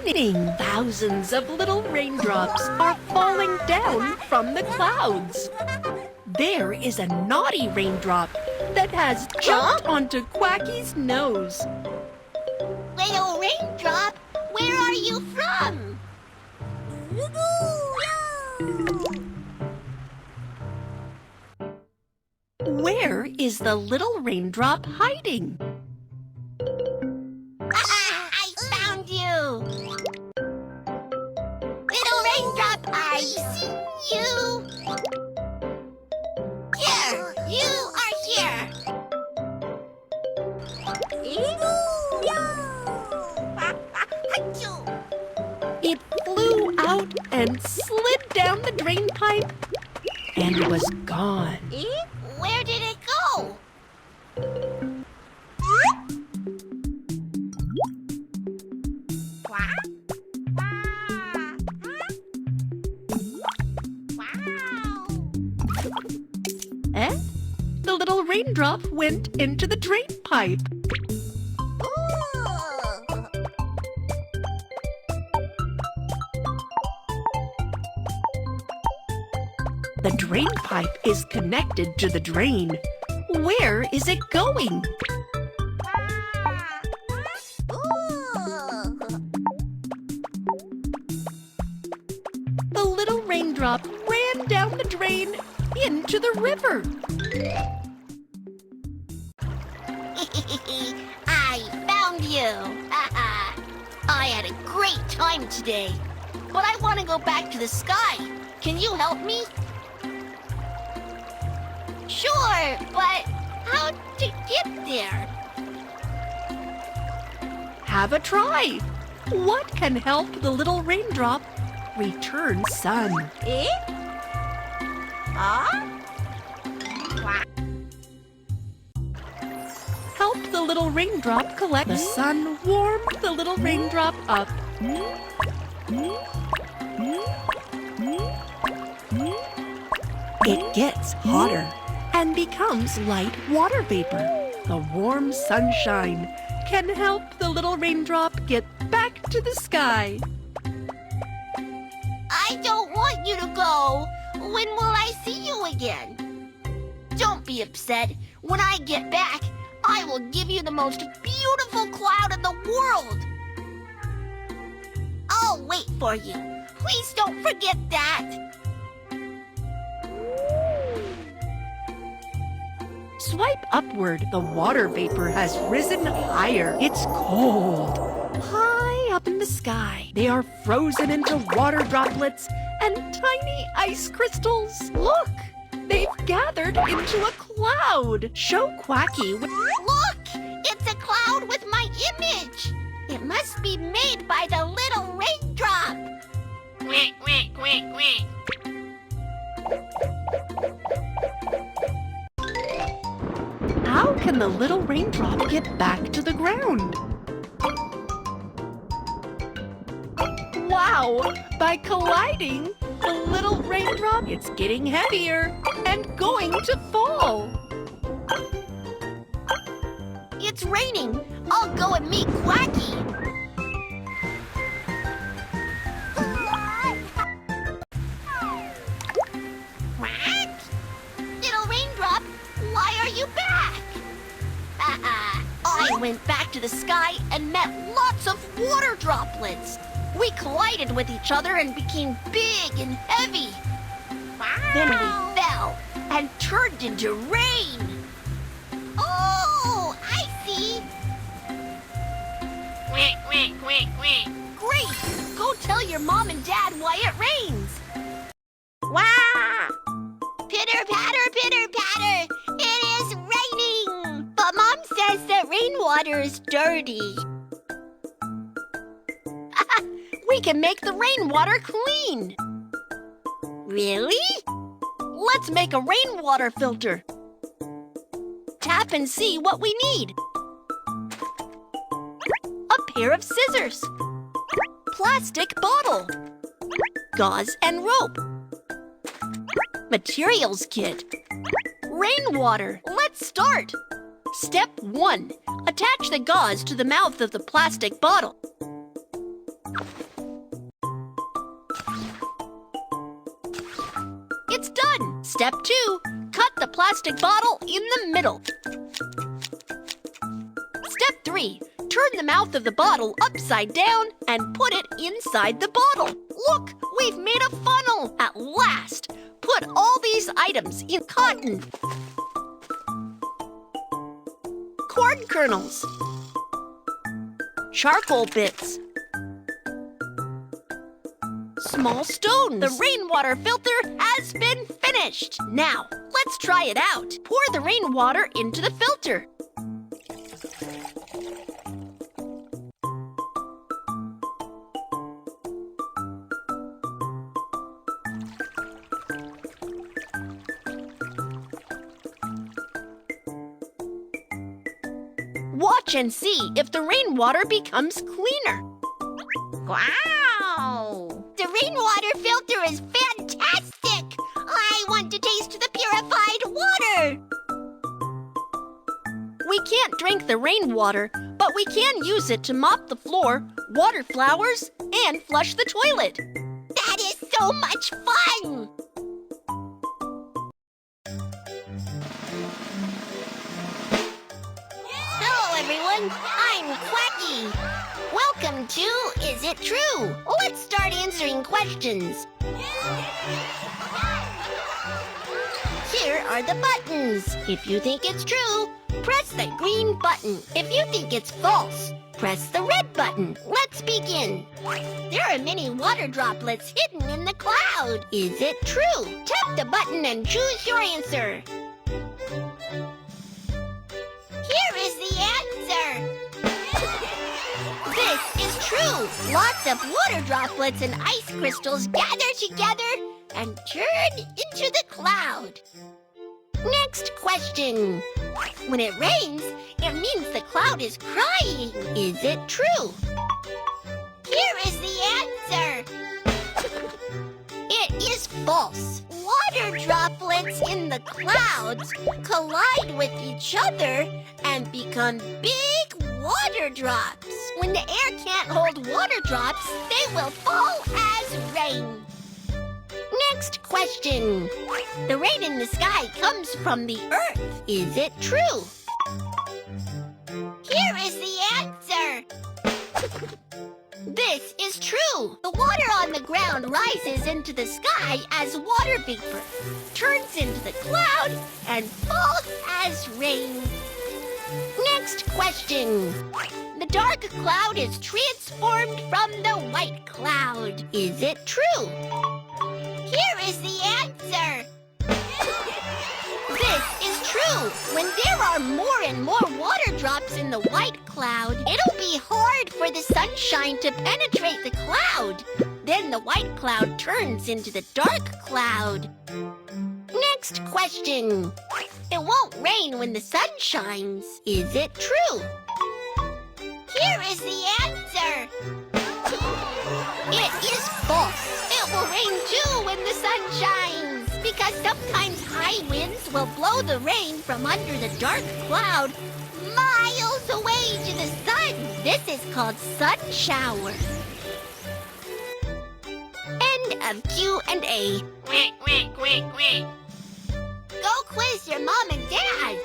raining. Thousands of little raindrops are falling down from the clouds. There is a naughty raindrop that has jumped onto Quacky's nose. Little raindrop, where are you from? Where is the little raindrop hiding? I found you! Little raindrop, I see you! Here, you are here! It flew out and slid down the drain pipe and was gone. Where did it go? Eh? The little raindrop went into the drain pipe. The drain pipe is connected to the drain. Where is it going? The little raindrop ran down the drain into the river. I found you! I had a great time today, but I want to go back to the sky. Can you help me? Sure, but how to get there? Have a try. What can help the little raindrop return sun? Help the little raindrop collect. The sun warmed the little raindrop up. It gets hotter and becomes light water vapor. The warm sunshine can help the little raindrop get back to the sky. I don't want you to go. When will I see you again? Don't be upset. When I get back, I will give you the most beautiful cloud in the world. I'll wait for you. Please don't forget that. Swipe upward. The water vapor has risen higher. It's cold. High up in the sky, they are frozen into water droplets and tiny ice crystals. Look, they've gathered into a cloud. Show Quacky. Look, it's a cloud with my image. It must be made by the little raindrop. Quack, quack, quack, quack. How can the little raindrop get back to the ground? Wow! By colliding, the little raindrop, it's getting heavier and going to fall. It's raining. I'll go and meet Quacky. Quack? Little raindrop, why are you back? I went back to the sky and met lots of water droplets. We collided with each other and became big and heavy. Wow. Then we fell and turned into rain. Oh, I see. Quack, quack, quack, quack. Great! Go tell your mom and dad why it rains. Wow! Pitter patter, pitter patter. It is raining. But Mom says that rainwater is dirty. We can make the rainwater clean. Really? Let's make a rainwater filter. Tap and see what we need. A pair of scissors. Plastic bottle. Gauze and rope. Materials kit. Rainwater. Let's start. Step 1. Attach the gauze to the mouth of the plastic bottle. It's done! Step 2, cut the plastic bottle in the middle. Step 3, turn the mouth of the bottle upside down and put it inside the bottle. Look, we've made a funnel at last. Put all these items in cotton. Corn kernels. Charcoal bits. Small stones. The rainwater filter has been finished. Now, let's try it out. Pour the rainwater into the filter. Watch and see if the rainwater becomes cleaner. Wow! The rainwater filter is fantastic! I want to taste the purified water! We can't drink the rainwater, but we can use it to mop the floor, water flowers, and flush the toilet. That is so much fun! Hello, everyone. I'm Quacky. Welcome to Is It True? Let's start answering questions. Here are the buttons. If you think it's true, press the green button. If you think it's false, press the red button. Let's begin. There are many water droplets hidden in the cloud. Is it true? Tap the button and choose your answer. Here is the answer. This is true. Lots of water droplets and ice crystals gather together and turn into the cloud. Next question. When it rains, it means the cloud is crying. Is it true? Here is the answer. It is false. Water droplets in the clouds collide with each other and become big water drops. When the air can't hold water drops, they will fall as rain. Next question. The rain in the sky comes from the earth. Is it true? Here is the answer. This is true. The water on the ground rises into the sky as water vapor, turns into the cloud, and falls as rain. Next question. The dark cloud is transformed from the white cloud. Is it true? Here is the answer. This is true. When there are more and more water drops in the white cloud, it'll be hard for the sunshine to penetrate the cloud. Then the white cloud turns into the dark cloud. Next question. It won't rain when the sun shines. Is it true? Here is the answer. It is false. It will rain too when the sun shines, because sometimes high winds will blow the rain from under the dark cloud miles away to the sun. This is called sun shower. End of Q&A. Go quiz your mom and dad.